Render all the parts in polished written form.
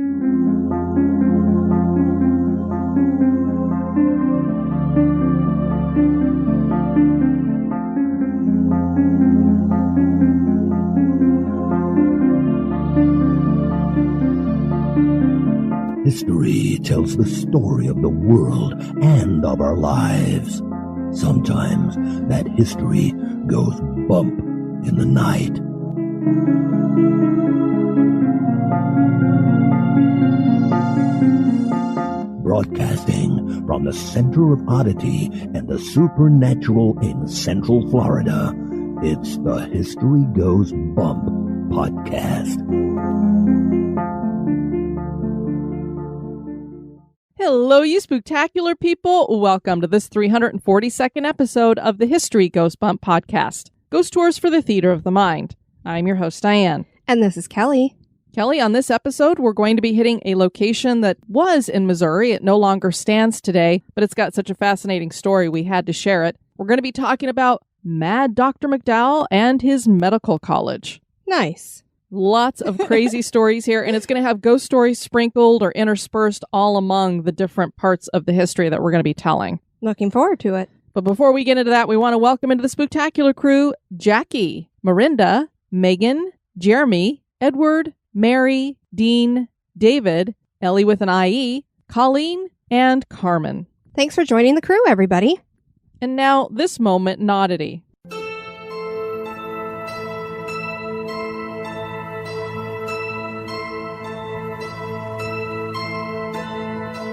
History tells the story of the world and of our lives. Sometimes that history goes bump in the night. Broadcasting from the center of oddity and the supernatural in Central Florida, it's the History Goes Bump podcast. Hello, you spooktacular people. Welcome to this 342nd episode of the History Goes Bump podcast, Ghost Tours for the Theater of the Mind. I'm your host, Diane. And this is Kelly. Kelly, on this episode, we're going to be hitting a location that was in Missouri. It no longer stands today, but it's got such a fascinating story we had to share it. We're going to be talking about Mad Dr. McDowell and his medical college. Nice. Lots of crazy stories here, and it's going to have ghost stories sprinkled or interspersed all among the different parts of the history that we're going to be telling. Looking forward to it. But before we get into that, we want to welcome into the spooktacular crew Jackie, Marinda, Megan, Jeremy, Edward, Mary, Dean, David, Ellie with an IE, Colleen, and Carmen. Thanks for joining the crew, everybody. And now, this moment in Oddity.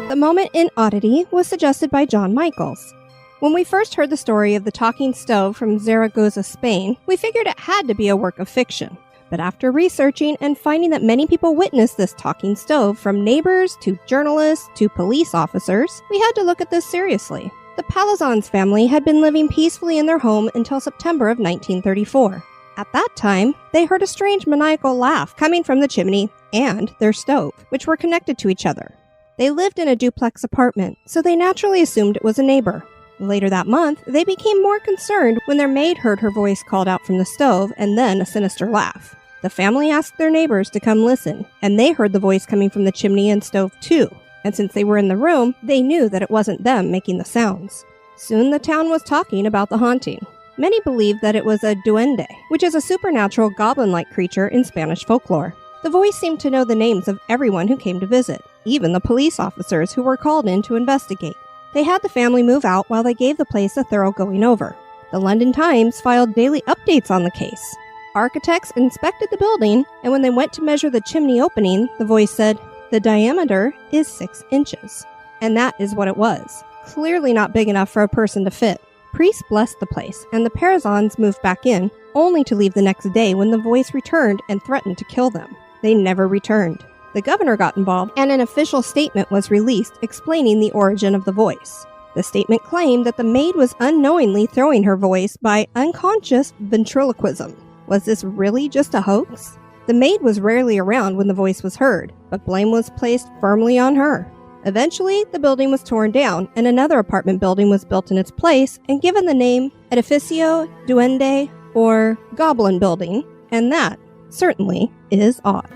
The moment in Oddity was suggested by John Michaels. When we first heard the story of the talking stove from Zaragoza, Spain, we figured it had to be a work of fiction. But after researching and finding that many people witnessed this talking stove, from neighbors to journalists to police officers, we had to look at this seriously. The Palazans family had been living peacefully in their home until September of 1934. At that time, they heard a strange maniacal laugh coming from the chimney and their stove, which were connected to each other. They lived in a duplex apartment, so they naturally assumed it was a neighbor. Later that month, they became more concerned when their maid heard her voice called out from the stove and then a sinister laugh. The family asked their neighbors to come listen, and they heard the voice coming from the chimney and stove too. And since they were in the room, they knew that it wasn't them making the sounds. Soon the town was talking about the haunting. Many believed that it was a duende, which is a supernatural goblin-like creature in Spanish folklore. The voice seemed to know the names of everyone who came to visit, even the police officers who were called in to investigate. They had the family move out while they gave the place a thorough going over. The London Times filed daily updates on the case. Architects inspected the building, and when they went to measure the chimney opening, the voice said, "The diameter is 6 inches." And that is what it was. Clearly not big enough for a person to fit. Priests blessed the place, and the Palazans moved back in, only to leave the next day when the voice returned and threatened to kill them. They never returned. The governor got involved, and an official statement was released explaining the origin of the voice. The statement claimed that the maid was unknowingly throwing her voice by unconscious ventriloquism. Was this really just a hoax? The maid was rarely around when the voice was heard, but blame was placed firmly on her. Eventually, the building was torn down, and another apartment building was built in its place and given the name Edificio Duende, or Goblin Building, and that certainly is odd.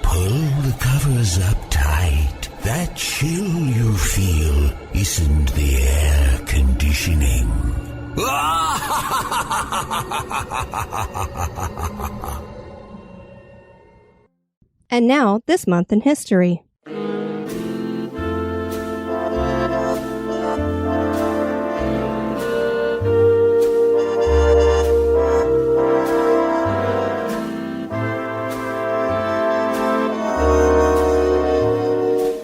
Pull the covers up tight. That chill you feel isn't the air conditioning. And now, this month in history.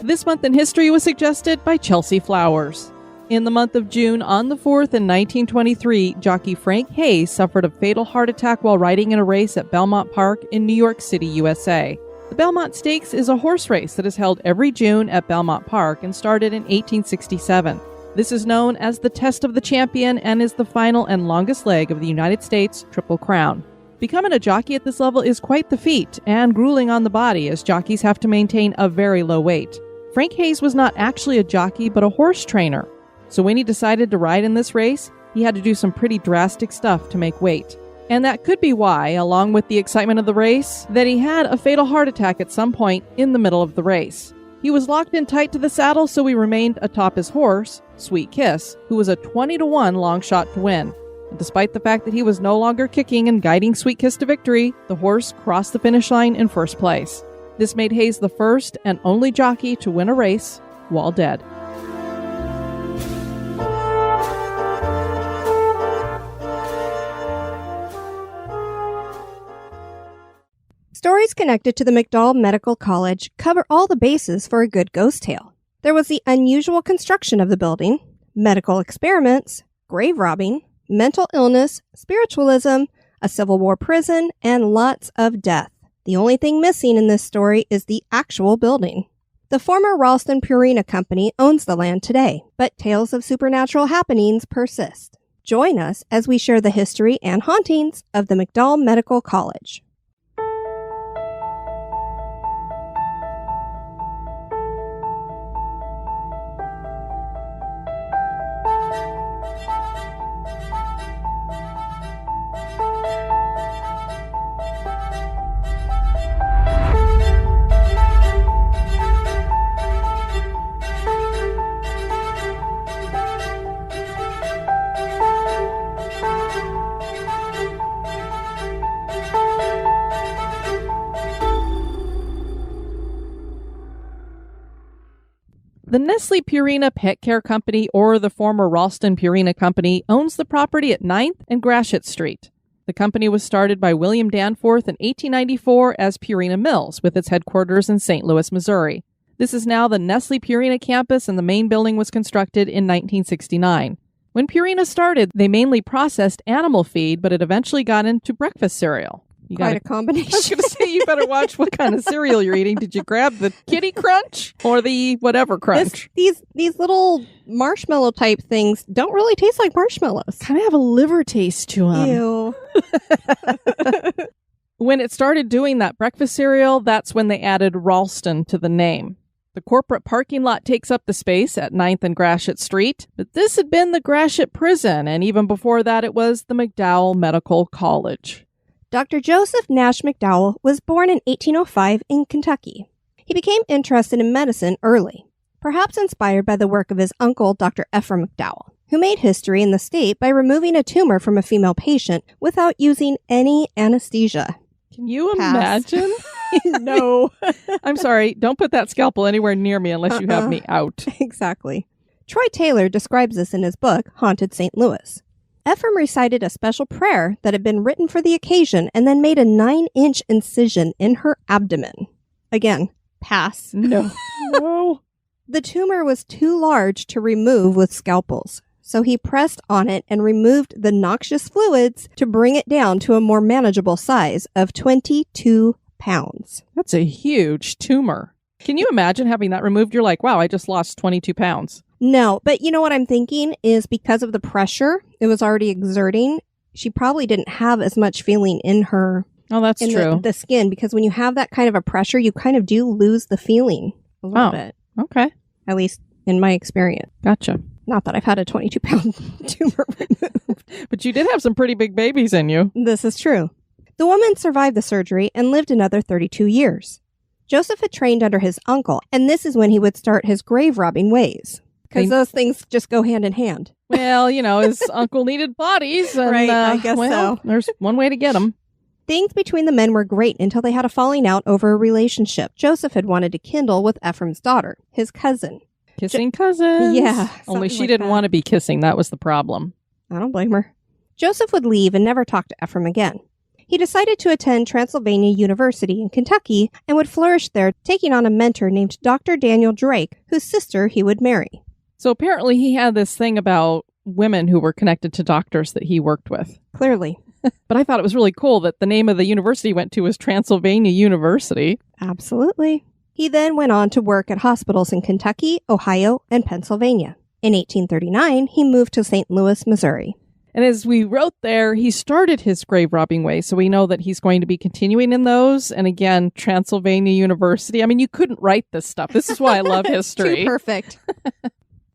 This month in history was suggested by Chelsea Flowers. In the month of June, on the 4th in 1923, jockey Frank Hayes suffered a fatal heart attack while riding in a race at Belmont Park in New York City, USA. The Belmont Stakes is a horse race that is held every June at Belmont Park and started in 1867. This is known as the Test of the Champion and is the final and longest leg of the United States Triple Crown. Becoming a jockey at this level is quite the feat and grueling on the body, as jockeys have to maintain a very low weight. Frank Hayes was not actually a jockey but a horse trainer. So when he decided to ride in this race, he had to do some pretty drastic stuff to make weight. And that could be why, along with the excitement of the race, that he had a fatal heart attack at some point in the middle of the race. He was locked in tight to the saddle, so he remained atop his horse, Sweet Kiss, who was a 20-1 long shot to win. And despite the fact that he was no longer kicking and guiding Sweet Kiss to victory, the horse crossed the finish line in first place. This made Hayes the first and only jockey to win a race while dead. Stories connected to the McDowell Medical College cover all the bases for a good ghost tale. There was the unusual construction of the building, medical experiments, grave robbing, mental illness, spiritualism, a Civil War prison, and lots of death. The only thing missing in this story is the actual building. The former Ralston-Purina Company owns the land today, but tales of supernatural happenings persist. Join us as we share the history and hauntings of the McDowell Medical College. The Nestle-Purina Pet Care Company, or the former Ralston-Purina Company, owns the property at 9th and Gratiot Street. The company was started by William Danforth in 1894 as Purina Mills, with its headquarters in St. Louis, Missouri. This is now the Nestle-Purina campus, and the main building was constructed in 1969. When Purina started, they mainly processed animal feed, but it eventually got into breakfast cereal. Quite a combination. I was going to say, you better watch what kind of cereal you're eating. Did you grab the Kitty Crunch or the whatever crunch? These little marshmallow type things don't really taste like marshmallows. Kind of have a liver taste to them. Ew. When it started doing that breakfast cereal, that's when they added Ralston to the name. The corporate parking lot takes up the space at 9th and Gratiot Street, but this had been the Gratiot Prison, and even before that it was the McDowell Medical College. Dr. Joseph Nash McDowell was born in 1805 in Kentucky. He became interested in medicine early, perhaps inspired by the work of his uncle, Dr. Ephraim McDowell, who made history in the state by removing a tumor from a female patient without using any anesthesia. Can you imagine? No. I'm sorry, don't put that scalpel anywhere near me unless you have me out. Exactly. Troy Taylor describes this in his book, Haunted St. Louis. Ephraim recited a special prayer that had been written for the occasion and then made a 9-inch incision in her abdomen. Again, pass. No. No. The tumor was too large to remove with scalpels, so he pressed on it and removed the noxious fluids to bring it down to a more manageable size of 22 pounds. That's a huge tumor. Can you imagine having that removed? You're like, wow, I just lost 22 pounds. No, but you know what I'm thinking is because of the pressure it was already exerting, she probably didn't have as much feeling in her. Oh, that's true. The skin, because when you have that kind of a pressure, you kind of do lose the feeling a little bit. Okay. At least in my experience. Gotcha. Not that I've had a 22-pound tumor removed. But you did have some pretty big babies in you. This is true. The woman survived the surgery and lived another 32 years. Joseph had trained under his uncle, and this is when he would start his grave robbing ways. Because those things just go hand in hand. Well, you know, his uncle needed bodies. And, right, I guess so. There's one way to get them. Things between the men were great until they had a falling out over a relationship Joseph had wanted to kindle with Ephraim's daughter, his cousin. Kissing cousins. Yeah. Only she didn't want to be kissing. That was the problem. I don't blame her. Joseph would leave and never talk to Ephraim again. He decided to attend Transylvania University in Kentucky and would flourish there, taking on a mentor named Dr. Daniel Drake, whose sister he would marry. So apparently he had this thing about women who were connected to doctors that he worked with. Clearly. But I thought it was really cool that the name of the university he went to was Transylvania University. Absolutely. He then went on to work at hospitals in Kentucky, Ohio, and Pennsylvania. In 1839, he moved to St. Louis, Missouri. And as we wrote there, he started his grave robbing way, so we know that he's going to be continuing in those. And again, Transylvania University. I mean, you couldn't write this stuff. This is why I love history. Too perfect.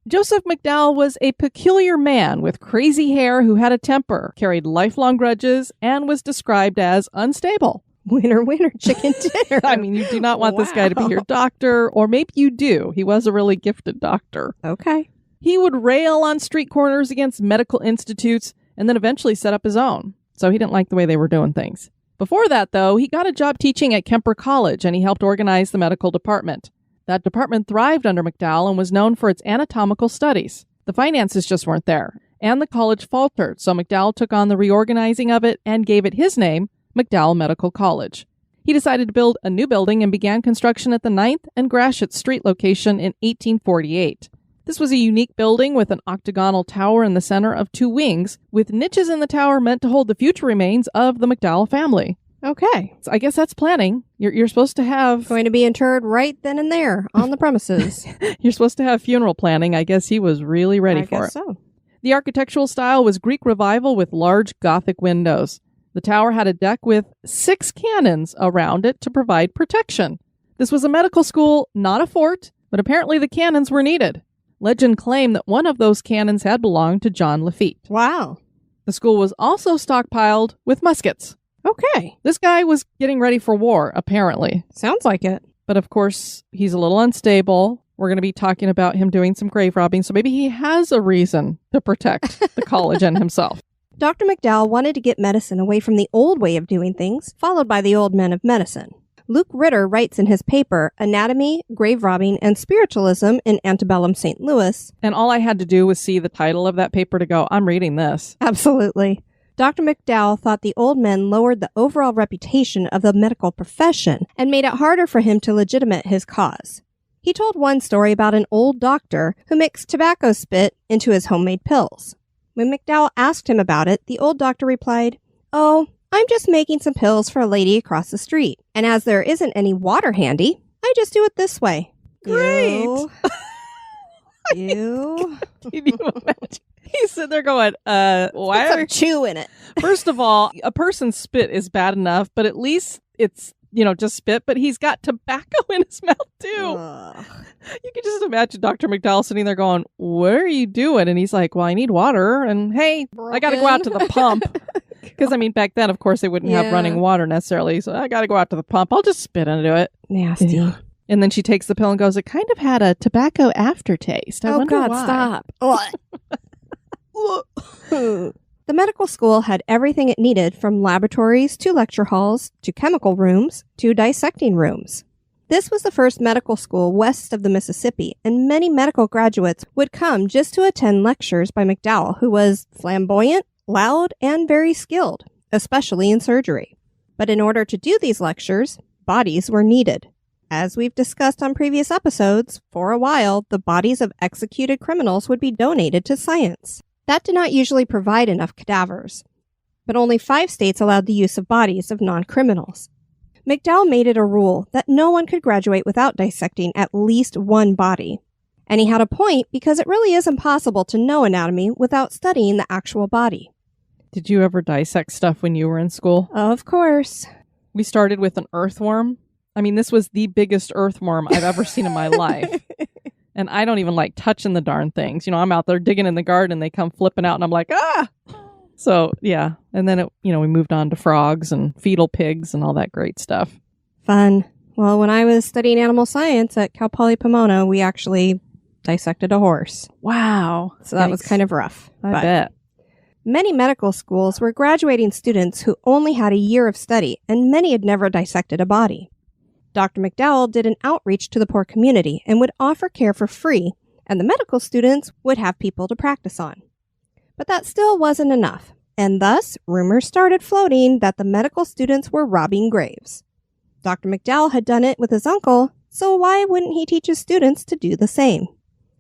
Joseph McDowell was a peculiar man with crazy hair who had a temper, carried lifelong grudges, and was described as unstable. Winner, winner, chicken dinner. I mean, you do not want this guy to be your doctor, or maybe you do. He was a really gifted doctor. Okay. He would rail on street corners against medical institutes and then eventually set up his own. So he didn't like the way they were doing things. Before that, though, he got a job teaching at Kemper College, and he helped organize the medical department. That department thrived under McDowell and was known for its anatomical studies. The finances just weren't there, and the college faltered, so McDowell took on the reorganizing of it and gave it his name, McDowell Medical College. He decided to build a new building and began construction at the 9th and Gratiot Street location in 1848. This was a unique building with an octagonal tower in the center of 2 wings, with niches in the tower meant to hold the future remains of the McDowell family. Okay. So I guess that's planning. You're supposed to have... Going to be interred right then and there on the premises. You're supposed to have funeral planning. I guess he was really ready for it. I guess so. The architectural style was Greek Revival with large Gothic windows. The tower had a deck with 6 cannons around it to provide protection. This was a medical school, not a fort, but apparently the cannons were needed. Legend claimed that one of those cannons had belonged to John Lafitte. Wow. The school was also stockpiled with muskets. Okay. This guy was getting ready for war, apparently. Sounds like it. But of course, he's a little unstable. We're going to be talking about him doing some grave robbing, so maybe he has a reason to protect the college and himself. Dr. McDowell wanted to get medicine away from the old way of doing things, followed by the old men of medicine. Luke Ritter writes in his paper, Anatomy, Grave Robbing, and Spiritualism in Antebellum St. Louis. And all I had to do was see the title of that paper to go, I'm reading this. Absolutely. Dr. McDowell thought the old men lowered the overall reputation of the medical profession and made it harder for him to legitimate his cause. He told one story about an old doctor who mixed tobacco spit into his homemade pills. When McDowell asked him about it, the old doctor replied, "Oh, I'm just making some pills for a lady across the street. And as there isn't any water handy, I just do it this way." Great. Ew. Can you imagine? He's sitting there going, why Put some chew in it. First of all, a person's spit is bad enough, but at least it's, just spit, but he's got tobacco in his mouth too. Ugh. You can just imagine Dr. McDowell sitting there going, what are you doing? And he's like, well, I need water. And hey, I got to go out to the pump. Because, back then, of course, they wouldn't have running water necessarily. So I got to go out to the pump. I'll just spit into it. Nasty. Yeah. And then she takes the pill and goes, it kind of had a tobacco aftertaste. I wonder why. Stop. The medical school had everything it needed, from laboratories to lecture halls to chemical rooms to dissecting rooms. This was the first medical school west of the Mississippi, and many medical graduates would come just to attend lectures by McDowell, who was flamboyant, loud, and very skilled, especially in surgery. But in order to do these lectures, bodies were needed. As we've discussed on previous episodes, for a while, the bodies of executed criminals would be donated to science. That did not usually provide enough cadavers, but only 5 states allowed the use of bodies of non-criminals. McDowell made it a rule that no one could graduate without dissecting at least one body. And he had a point, because it really is impossible to know anatomy without studying the actual body. Did you ever dissect stuff when you were in school? Of course. We started with an earthworm. This was the biggest earthworm I've ever seen in my life. And I don't even like touching the darn things. I'm out there digging in the garden and they come flipping out and I'm like, ah! So, yeah. And then, we moved on to frogs and fetal pigs and all that great stuff. Fun. Well, when I was studying animal science at Cal Poly Pomona, we actually dissected a horse. Wow. So that was kind of rough. I bet. Many medical schools were graduating students who only had a year of study, and many had never dissected a body. Dr. McDowell did an outreach to the poor community and would offer care for free, and the medical students would have people to practice on. But that still wasn't enough, and thus rumors started floating that the medical students were robbing graves. Dr. McDowell had done it with his uncle, so why wouldn't he teach his students to do the same?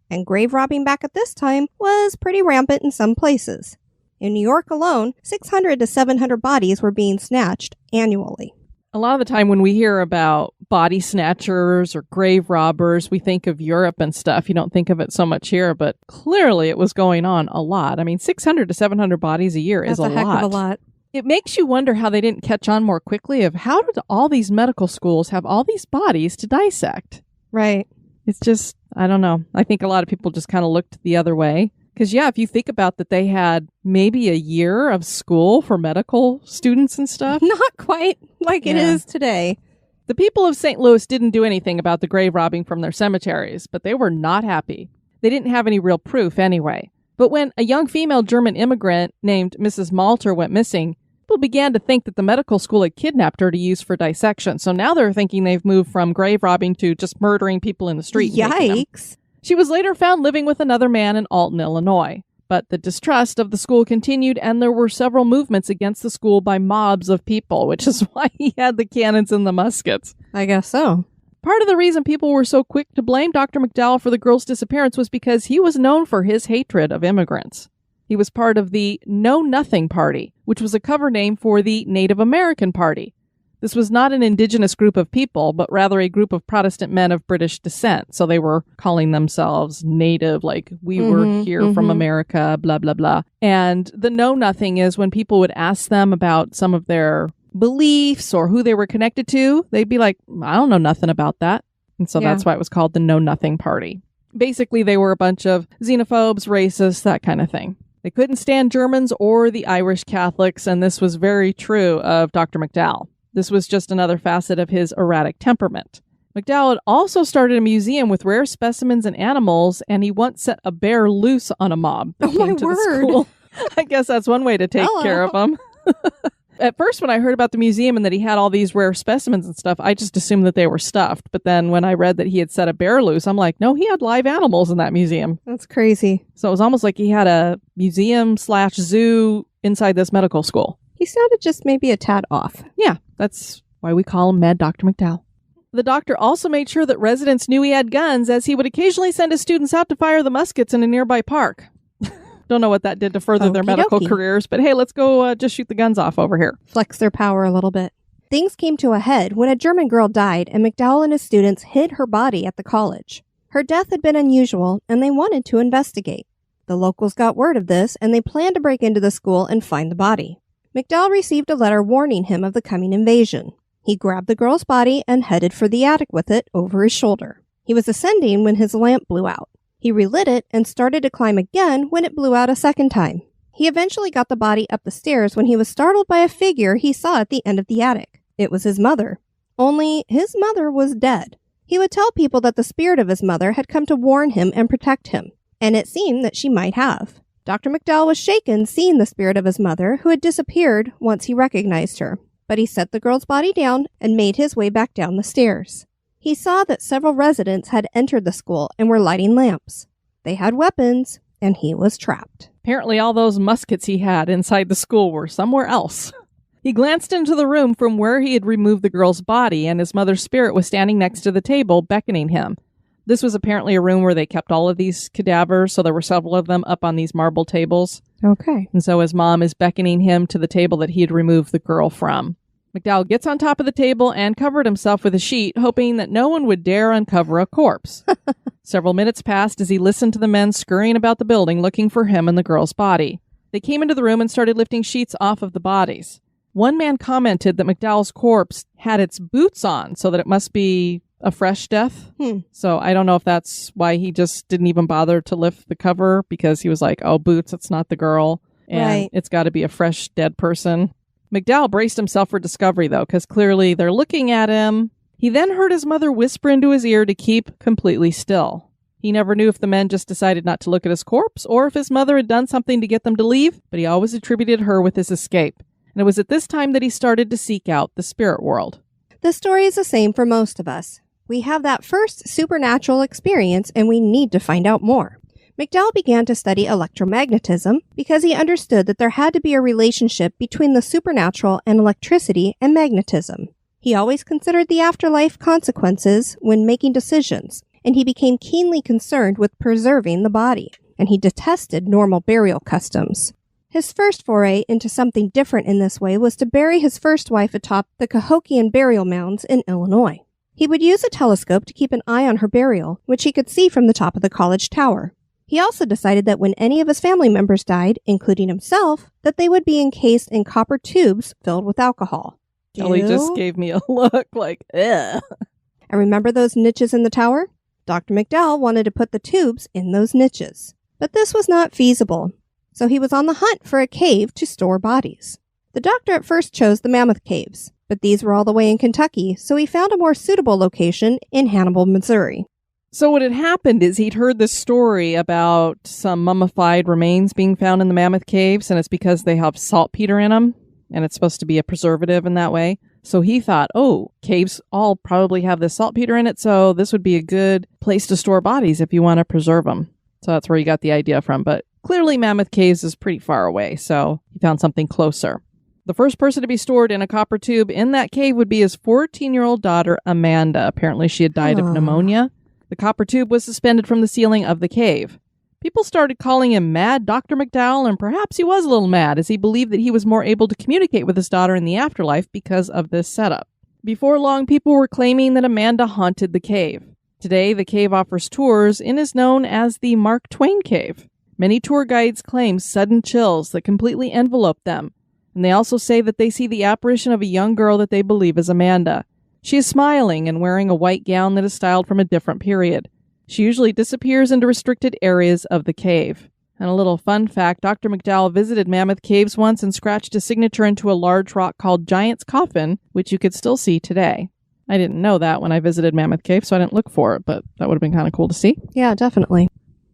And grave robbing back at this time was pretty rampant in some places. In New York alone, 600 to 700 bodies were being snatched annually. A lot of the time when we hear about body snatchers or grave robbers, we think of Europe and stuff. You don't think of it so much here, but clearly it was going on a lot. 600 to 700 bodies a year is a lot. That's a heck of a lot. It makes you wonder how they didn't catch on more quickly of how did all these medical schools have all these bodies to dissect? Right. It's just, I don't know. I think a lot of people just kind of looked the other way. Because, yeah, if you think about that, they had maybe a year of school for medical students and stuff. Not quite like it is today. The people of St. Louis didn't do anything about the grave robbing from their cemeteries, but they were not happy. They didn't have any real proof anyway. But when a young female German immigrant named Mrs. Malter went missing, people began to think that the medical school had kidnapped her to use for dissection. So now they're thinking they've moved from grave robbing to just murdering people in the street. Yikes. She was later found living with another man in Alton, Illinois. But the distrust of the school continued, and there were several movements against the school by mobs of people, which is why he had the cannons and the muskets. I guess so. Part of the reason people were so quick to blame Dr. McDowell for the girl's disappearance was because he was known for his hatred of immigrants. He was part of the Know Nothing Party, which was a cover name for the Native American Party. This was not an indigenous group of people, but rather a group of Protestant men of British descent. So they were calling themselves native, like we were here from America, blah, blah, blah. And the Know Nothing is when people would ask them about some of their beliefs or who they were connected to, they'd be like, I don't know nothing about that. And so that's why it was called the Know Nothing Party. Basically, they were a bunch of xenophobes, racists, that kind of thing. They couldn't stand Germans or the Irish Catholics, and this was very true of Dr. McDowell. This was just another facet of his erratic temperament. McDowell had also started a museum with rare specimens and animals, and he once set a bear loose on a mob that came to the school. I guess that's one way to take care of them. At first, when I heard about the museum and that he had all these rare specimens and stuff, I just assumed that they were stuffed. But then when I read that he had set a bear loose, I'm like, no, he had live animals in that museum. That's crazy. So it was almost like he had a museum/zoo inside this medical school. He sounded just maybe a tad off. Yeah, that's why we call him Mad Dr. McDowell. The doctor also made sure that residents knew he had guns, as he would occasionally send his students out to fire the muskets in a nearby park. Don't know what that did to further their medical careers, but hey, let's go just shoot the guns off over here. Flex their power a little bit. Things came to a head when a German girl died and McDowell and his students hid her body at the college. Her death had been unusual, and they wanted to investigate. The locals got word of this, and they planned to break into the school and find the body. McDowell received a letter warning him of the coming invasion. He grabbed the girl's body and headed for the attic with it over his shoulder. He was ascending when his lamp blew out. He relit it and started to climb again when it blew out a second time. He eventually got the body up the stairs when he was startled by a figure he saw at the end of the attic. It was his mother. Only his mother was dead. He would tell people that the spirit of his mother had come to warn him and protect him, and it seemed that she might have. Dr. McDowell was shaken seeing the spirit of his mother, who had disappeared once he recognized her. But he set the girl's body down and made his way back down the stairs. He saw that several residents had entered the school and were lighting lamps. They had weapons, and he was trapped. Apparently all those muskets he had inside the school were somewhere else. He glanced into the room from where he had removed the girl's body, and his mother's spirit was standing next to the table, beckoning him. This was apparently a room where they kept all of these cadavers, so there were several of them up on these marble tables. Okay. And so his mom is beckoning him to the table that he had removed the girl from. McDowell gets on top of the table and covered himself with a sheet, hoping that no one would dare uncover a corpse. Several minutes passed as he listened to the men scurrying about the building looking for him and the girl's body. They came into the room and started lifting sheets off of the bodies. One man commented that McDowell's corpse had its boots on, so that it must be a fresh death. So I don't know if that's why he just didn't even bother to lift the cover, because he was like, oh, boots, it's not the girl. And It's got to be a fresh dead person. McDowell braced himself for discovery, though, because clearly they're looking at him. He then heard his mother whisper into his ear to keep completely still. He never knew if the men just decided not to look at his corpse or if his mother had done something to get them to leave, but he always attributed her with his escape. And it was at this time that he started to seek out the spirit world. The story is the same for most of us. We have that first supernatural experience, and we need to find out more. McDowell began to study electromagnetism because he understood that there had to be a relationship between the supernatural and electricity and magnetism. He always considered the afterlife consequences when making decisions, and he became keenly concerned with preserving the body, and he detested normal burial customs. His first foray into something different in this way was to bury his first wife atop the Cahokian burial mounds in Illinois. He would use a telescope to keep an eye on her burial, which he could see from the top of the college tower. He also decided that when any of his family members died, including himself, that they would be encased in copper tubes filled with alcohol. Kelly just gave me a look like, ugh. And remember those niches in the tower? Dr. McDowell wanted to put the tubes in those niches, but this was not feasible, so he was on the hunt for a cave to store bodies. The doctor at first chose the Mammoth Caves, but these were all the way in Kentucky, so he found a more suitable location in Hannibal, Missouri. So what had happened is he'd heard this story about some mummified remains being found in the Mammoth Caves, and it's because they have saltpeter in them, and it's supposed to be a preservative in that way. So he thought, caves all probably have this saltpeter in it, so this would be a good place to store bodies if you want to preserve them. So that's where he got the idea from. But clearly Mammoth Caves is pretty far away, so he found something closer. The first person to be stored in a copper tube in that cave would be his 14-year-old daughter, Amanda. Apparently she had died of pneumonia. The copper tube was suspended from the ceiling of the cave. People started calling him Mad Dr. McDowell, and perhaps he was a little mad, as he believed that he was more able to communicate with his daughter in the afterlife because of this setup. Before long, people were claiming that Amanda haunted the cave. Today, the cave offers tours and is known as the Mark Twain Cave. Many tour guides claim sudden chills that completely envelope them, and they also say that they see the apparition of a young girl that they believe is Amanda. She is smiling and wearing a white gown that is styled from a different period. She usually disappears into restricted areas of the cave. And a little fun fact, Dr. McDowell visited Mammoth Caves once and scratched his signature into a large rock called Giant's Coffin, which you could still see today. I didn't know that when I visited Mammoth Cave, so I didn't look for it, but that would have been kind of cool to see. Yeah, definitely.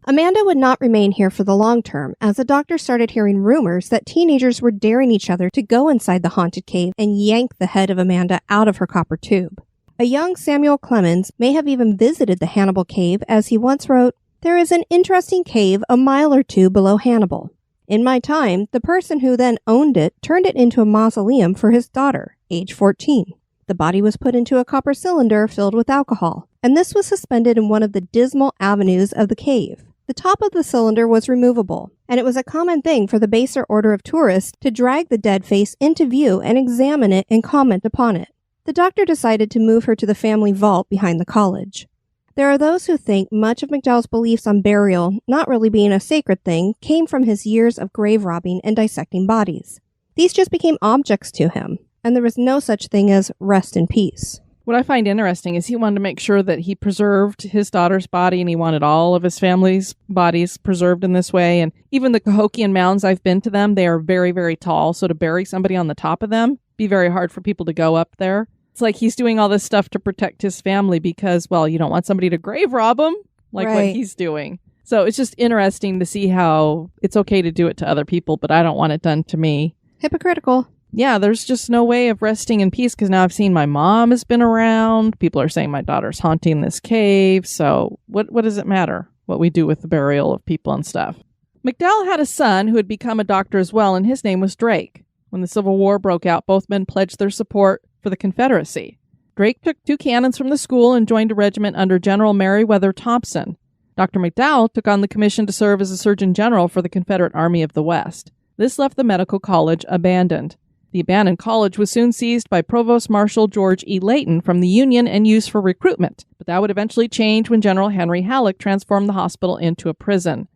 Amanda would not remain here for the long term, as the doctor started hearing rumors that teenagers were daring each other to go inside the haunted cave and yank the head of Amanda out of her copper tube. A young Samuel Clemens may have even visited the Hannibal Cave, as he once wrote, "There is an interesting cave a mile or two below Hannibal. In my time, the person who then owned it turned it into a mausoleum for his daughter, age 14. The body was put into a copper cylinder filled with alcohol, and this was suspended in one of the dismal avenues of the cave. The top of the cylinder was removable, and it was a common thing for the baser order of tourists to drag the dead face into view and examine it and comment upon it. The doctor decided to move her to the family vault behind the college. There are those who think much of McDowell's beliefs on burial not really being a sacred thing came from his years of grave robbing and dissecting bodies. These just became objects to him, and there was no such thing as rest in peace. What I find interesting is he wanted to make sure that he preserved his daughter's body, and he wanted all of his family's bodies preserved in this way. And even the Cahokian mounds, I've been to them, they are very, very tall. So to bury somebody on the top of them, be very hard for people to go up there. It's like he's doing all this stuff to protect his family because, well, you don't want somebody to grave rob him like what he's doing. So it's just interesting to see how it's okay to do it to other people, but I don't want it done to me. Hypocritical. Yeah, there's just no way of resting in peace because now I've seen my mom has been around. People are saying my daughter's haunting this cave. So what does it matter what we do with the burial of people and stuff? McDowell had a son who had become a doctor as well, and his name was Drake. When the Civil War broke out, both men pledged their support for the Confederacy. Drake took 2 cannons from the school and joined a regiment under General Meriwether Thompson. Dr. McDowell took on the commission to serve as a Surgeon General for the Confederate Army of the West. This left the medical college abandoned. The abandoned college was soon seized by Provost Marshal George E. Layton from the Union and used for recruitment, but that would eventually change when General Henry Halleck transformed the hospital into a prison.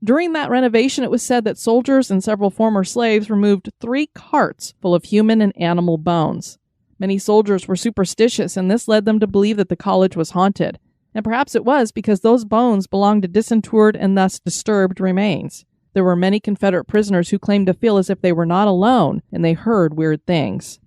During that renovation, it was said that soldiers and several former slaves removed 3 carts full of human and animal bones. Many soldiers were superstitious, and this led them to believe that the college was haunted. And perhaps it was because those bones belonged to disinterred and thus disturbed remains. There were many Confederate prisoners who claimed to feel as if they were not alone, and they heard weird things.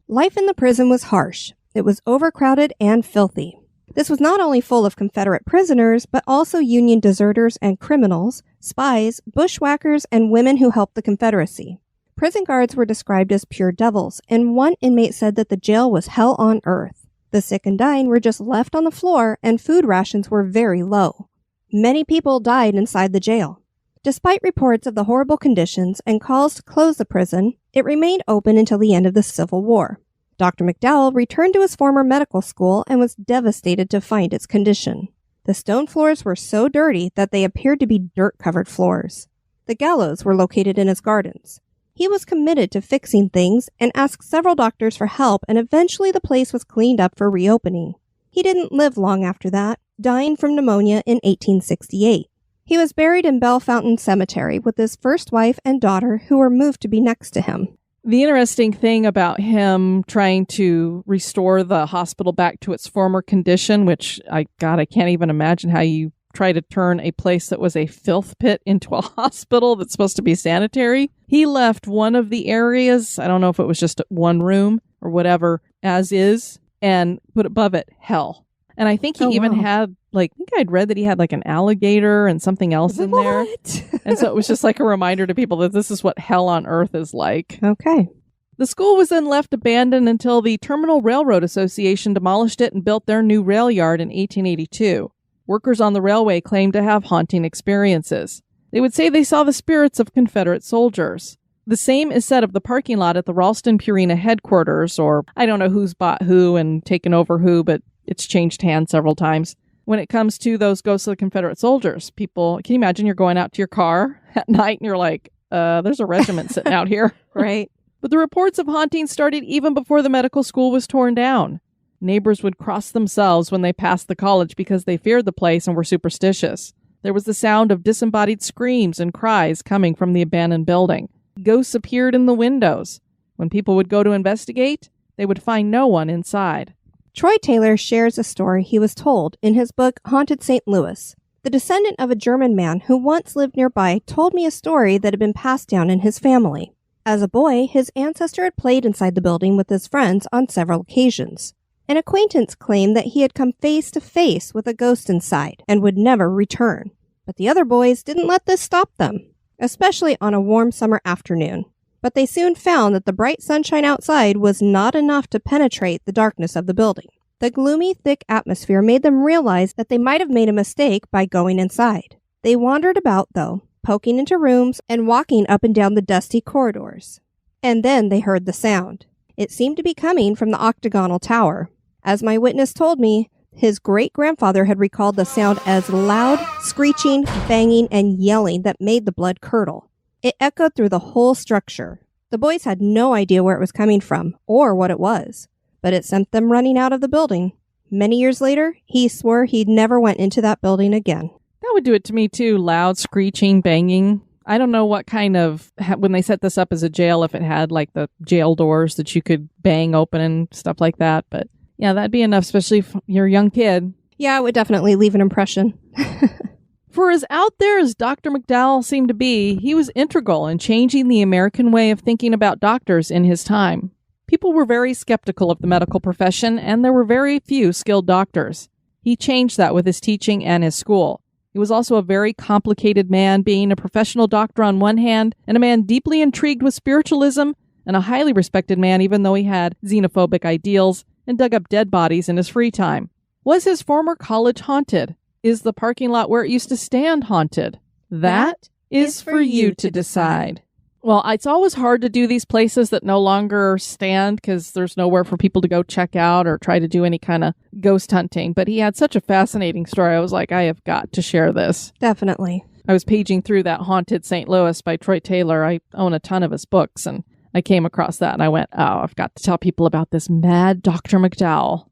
Life in the prison was harsh. It was overcrowded and filthy. This was not only full of Confederate prisoners, but also Union deserters and criminals, spies, bushwhackers, and women who helped the Confederacy. Prison guards were described as pure devils, and one inmate said that the jail was hell on earth. The sick and dying were just left on the floor, and food rations were very low. Many people died inside the jail. Despite reports of the horrible conditions and calls to close the prison, it remained open until the end of the Civil War. Dr. McDowell returned to his former medical school and was devastated to find its condition. The stone floors were so dirty that they appeared to be dirt-covered floors. The gallows were located in his gardens. He was committed to fixing things and asked several doctors for help, and eventually the place was cleaned up for reopening. He didn't live long after that, dying from pneumonia in 1868. He was buried in Bellefontaine Cemetery with his first wife and daughter, who were moved to be next to him. The interesting thing about him trying to restore the hospital back to its former condition, which I can't even imagine how you try to turn a place that was a filth pit into a hospital that's supposed to be sanitary. He left one of the areas, I don't know if it was just one room or whatever, as is, and put above it hell. And I think he had, I think I'd read that he had like an alligator and something else in there. And so it was just like a reminder to people that this is what hell on earth is like. Okay. The school was then left abandoned until the Terminal Railroad Association demolished it and built their new rail yard in 1882. Workers on the railway claimed to have haunting experiences. They would say they saw the spirits of Confederate soldiers. The same is said of the parking lot at the Ralston-Purina headquarters, or I don't know who's bought who and taken over who, but it's changed hands several times. When it comes to those ghosts of the Confederate soldiers, people, can you imagine you're going out to your car at night and you're like, there's a regiment sitting out here. Right. But the reports of hauntings started even before the medical school was torn down. Neighbors would cross themselves when they passed the college because they feared the place and were superstitious. There was the sound of disembodied screams and cries coming from the abandoned building. Ghosts appeared in the windows. When people would go to investigate, they would find no one inside. Troy Taylor shares a story he was told in his book Haunted St. Louis. The descendant of a German man who once lived nearby told me a story that had been passed down in his family. As a boy, his ancestor had played inside the building with his friends on several occasions. An acquaintance claimed that he had come face to face with a ghost inside and would never return. But the other boys didn't let this stop them, especially on a warm summer afternoon. But they soon found that the bright sunshine outside was not enough to penetrate the darkness of the building. The gloomy, thick atmosphere made them realize that they might have made a mistake by going inside. They wandered about, though, poking into rooms and walking up and down the dusty corridors. And then they heard the sound. It seemed to be coming from the octagonal tower. As my witness told me, his great-grandfather had recalled the sound as loud, screeching, banging, and yelling that made the blood curdle. It echoed through the whole structure. The boys had no idea where it was coming from, or what it was, but it sent them running out of the building. Many years later, he swore he never went into that building again. That would do it to me too, loud, screeching, banging. I don't know what kind of, when they set this up as a jail, if it had like the jail doors that you could bang open and stuff like that, but yeah, that'd be enough, especially if you're a young kid. Yeah, it would definitely leave an impression. For as out there as Dr. McDowell seemed to be, he was integral in changing the American way of thinking about doctors in his time. People were very skeptical of the medical profession, and there were very few skilled doctors. He changed that with his teaching and his school. He was also a very complicated man, being a professional doctor on one hand, and a man deeply intrigued with spiritualism, and a highly respected man even though he had xenophobic ideals and dug up dead bodies in his free time. Was his former college haunted? Is the parking lot where it used to stand haunted? That is for you to decide. Well, it's always hard to do these places that no longer stand because there's nowhere for people to go check out or try to do any kind of ghost hunting. But he had such a fascinating story. I was like, I have got to share this. Definitely. I was paging through that Haunted St. Louis by Troy Taylor. I own a ton of his books, and I came across that and I went, oh, I've got to tell people about this mad Dr. McDowell.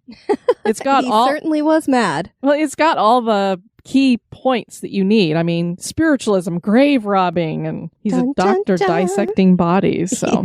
It's got he certainly was mad. Well, it's got all the key points that you need. I mean, spiritualism, grave robbing, and he's a doctor dissecting bodies. So,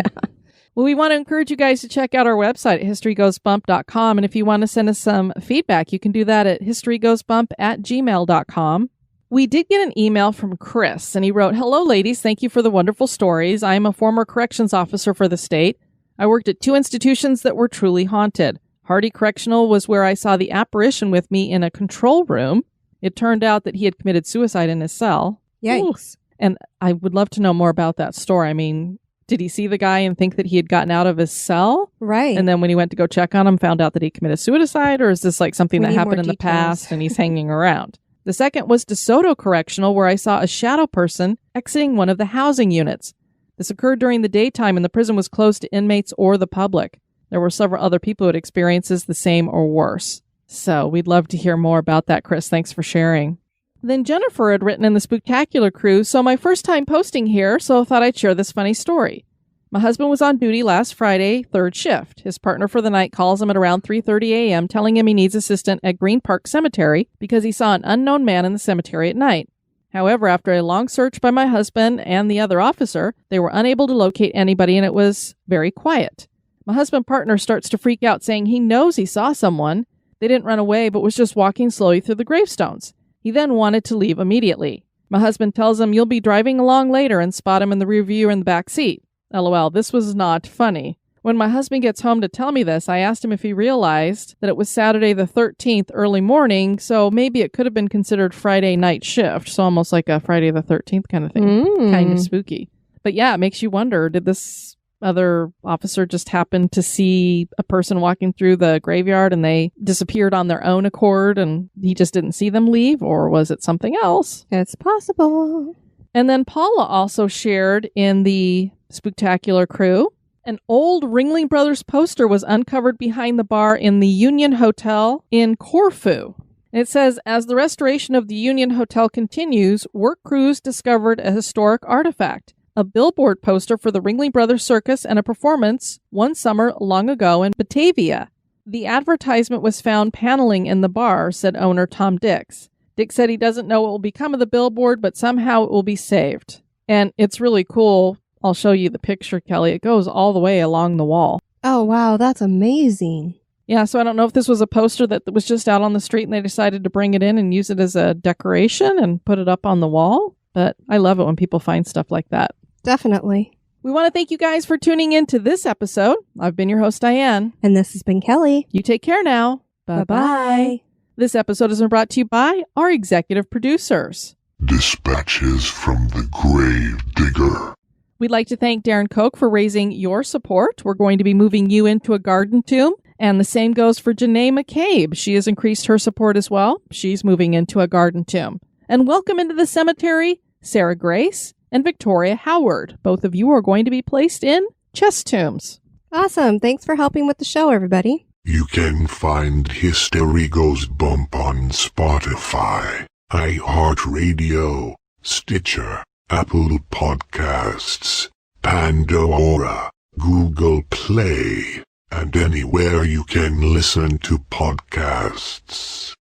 Well, we want to encourage you guys to check out our website at historygoesbump.com. And if you want to send us some feedback, you can do that at historygoesbump@gmail.com. We did get an email from Chris, and he wrote, "Hello, ladies. Thank you for the wonderful stories. I am a former corrections officer for the state. I worked at 2 institutions that were truly haunted. Hardy Correctional was where I saw the apparition with me in a control room. It turned out that he had committed suicide in his cell." Yikes. Ooh. And I would love to know more about that story. I mean, did he see the guy and think that he had gotten out of his cell? Right. And then when he went to go check on him, found out that he committed suicide? Or is this like something that happened in the past and he's hanging around? The second was DeSoto Correctional, where I saw a shadow person exiting one of the housing units. This occurred during the daytime, and the prison was closed to inmates or the public. There were several other people who had experiences the same or worse. So we'd love to hear more about that, Chris. Thanks for sharing. Then Jennifer had written in the Spooktacular crew, "So my first time posting here, so I thought I'd share this funny story. My husband was on duty last Friday, 3rd shift. His partner for the night calls him at around 3:30 a.m., telling him he needs assistance at Green Park Cemetery because he saw an unknown man in the cemetery at night. However, after a long search by my husband and the other officer, they were unable to locate anybody, and it was very quiet. My husband's partner starts to freak out, saying he knows he saw someone. They didn't run away, but was just walking slowly through the gravestones. He then wanted to leave immediately. My husband tells him, "You'll be driving along later," and spot him in the rear view or in the back seat. LOL, this was not funny. When my husband gets home to tell me this, I asked him if he realized that it was Saturday the 13th early morning, so maybe it could have been considered Friday night shift, so almost like a Friday the 13th kind of thing. Kind of spooky. But yeah, it makes you wonder, did this other officer just happen to see a person walking through the graveyard and they disappeared on their own accord and he just didn't see them leave, or was it something else? It's possible. And then Paula also shared in the Spooktacular crew, an old Ringling Brothers poster was uncovered behind the bar in the Union Hotel in Corfu. It says, as the restoration of the Union Hotel continues, work crews discovered a historic artifact, a billboard poster for the Ringling Brothers Circus and a performance one summer long ago in Batavia. The advertisement was found paneling in the bar, said owner Tom Dix. Dick said he doesn't know what will become of the billboard, but somehow it will be saved. And it's really cool. I'll show you the picture, Kelly. It goes all the way along the wall. Oh, wow. That's amazing. Yeah, so I don't know if this was a poster that was just out on the street and they decided to bring it in and use it as a decoration and put it up on the wall. But I love it when people find stuff like that. Definitely. We want to thank you guys for tuning in to this episode. I've been your host, Diane. And this has been Kelly. You take care now. Bye-bye. This episode has been brought to you by our executive producers. Dispatches from the Grave Digger. We'd like to thank Darren Koch for raising your support. We're going to be moving you into a garden tomb. And the same goes for Janae McCabe. She has increased her support as well. She's moving into a garden tomb. And welcome into the cemetery, Sarah Grace and Victoria Howard. Both of you are going to be placed in chest tombs. Awesome. Thanks for helping with the show, everybody. You can find History Goes Bump on Spotify, iHeartRadio, Stitcher, Apple Podcasts, Pandora, Google Play, and anywhere you can listen to podcasts.